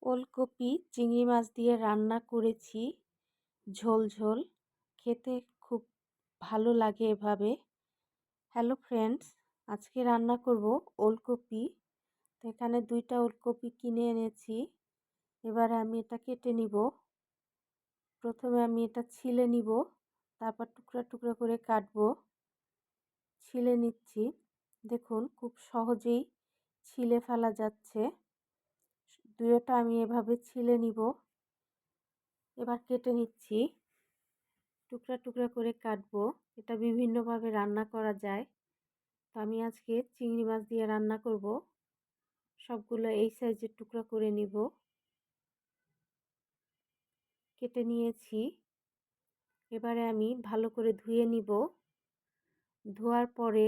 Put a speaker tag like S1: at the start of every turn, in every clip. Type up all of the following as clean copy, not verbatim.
S1: ওলকপি চিংড়ি মাছ দিয়ে রান্না করেছি, ঝোল ঝোল। খেতে খুব ভালো লাগে এভাবে। হ্যালো ফ্রেন্ডস, আজকে রান্না করব ওলকপি। তো এখানে 2টা ওলকপি কিনে এনেছি। এবারে আমি এটা কেটে নিব। প্রথমে আমি এটা ছিলে নিব, তারপর টুকরা টুকরা করে কাটবো। ছিলে নিচ্ছি। দেখুন খুব সহজেই ছিলে ফেলা যাচ্ছে। 2টা আমি এভাবে ছিলে নিব। এবার কেটে নিচ্ছি, টুকরা টুকরা করে কাটবো। এটা বিভিন্নভাবে রান্না করা যায়। তো আমি আজকে চিংড়ি মাছ দিয়ে রান্না করব। সবগুলো এই সাইজের টুকরা করে নিব। কেটে নিয়েছি। এবারে আমি ভালো করে ধুয়ে নিব। ধোয়ার পরে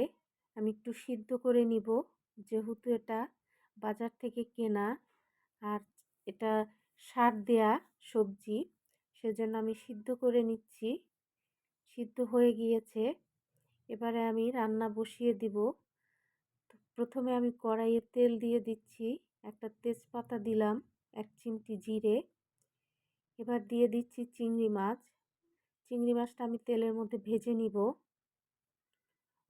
S1: আমি একটু সিদ্ধ করে নিব, যেহেতু এটা বাজার থেকে কেনা আর এটা সার দেয়া সবজি, সেজন্য আমি সিদ্ধ করে নিচ্ছি। সিদ্ধ হয়ে গিয়েছে। এবারে আমি রান্না বসিয়ে দিব। প্রথমে আমি কড়াইয়ে তেল দিয়ে দিচ্ছি, একটা তেজপাতা দিলাম, 1 চিমটি জিরে। এবার দিয়ে দিচ্ছি চিংড়ি মাছ। চিংড়ি মাছটা আমি তেলের মধ্যে ভেজে নিব।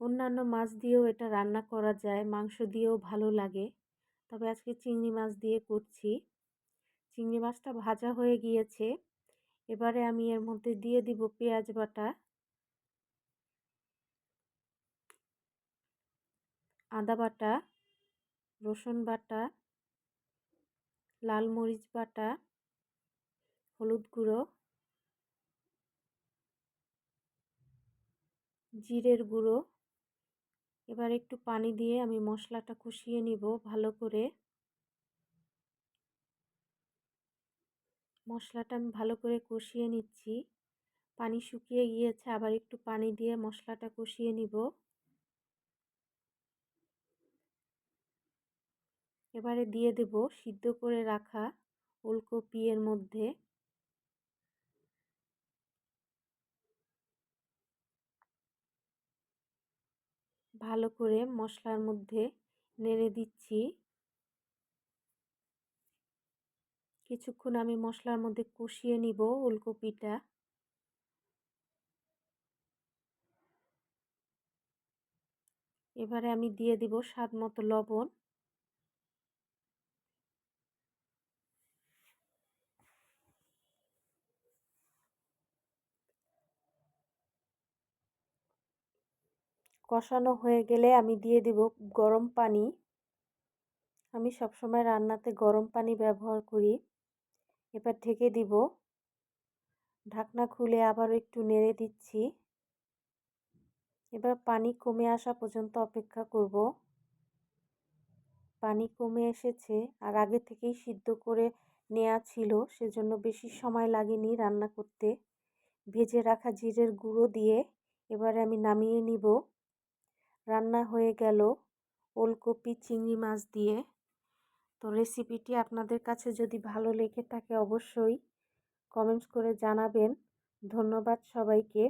S1: অন্যান্য মাছ দিয়েও এটা রান্না করা যায়, মাংস দিয়েও ভালো লাগে, তবে আজকে চিংড়ি মাছ দিয়ে করছি। চিংড়ি মাছটা ভাজা হয়ে গিয়েছে। এবারে আমি এর মধ্যে দিয়ে দিব পেঁয়াজ বাটা, আদা বাটা, রসুন বাটা, লাল মরিচ বাটা, হলুদ গুঁড়ো, জিরের গুঁড়ো। এবার একটু পানি দিয়ে আমি মশলাটা কষিয়ে নিব ভালো করে। মশলাটা আমি ভালো করে কষিয়ে নিচ্ছি। পানি শুকিয়ে গিয়েছে, আবার একটু পানি দিয়ে মশলাটা কষিয়ে নিব। এবারে দিয়ে দেব সিদ্ধ করে রাখা ওলকপি এর মধ্যে। ভালো করে মশলার মধ্যে নেড়ে দিচ্ছি। কিছুক্ষণ আমি মশলার মধ্যে কষিয়ে নিব ওলকপিটা। এবারে আমি দিয়ে দিব স্বাদ মতো লবণ। কষানো হয়ে গেলে আমি দিয়ে দিব গরম পানি। আমি সবসময় রান্নাতে গরম পানি ব্যবহার করি। এবার ঢেকে দিব। ঢাকনা খুলে আবারও একটু নেড়ে দিচ্ছি। এবার পানি কমে আসা পর্যন্ত অপেক্ষা করব। পানি কমে এসেছে, আর আগে থেকেই সিদ্ধ করে নেওয়া ছিল, সেজন্য বেশি সময় লাগেনি রান্না করতে। ভেজে রাখা জিরের গুঁড়ো দিয়ে এবারে আমি নামিয়ে নিব। রান্না হয়ে গেল ওলকপি চিংড়ি মাছ দিয়ে। তো রেসিপিটি আপনাদের কাছে যদি ভালো লেগে থাকে অবশ্যই কমেন্টস করে জানাবেন। ধন্যবাদ সবাইকে।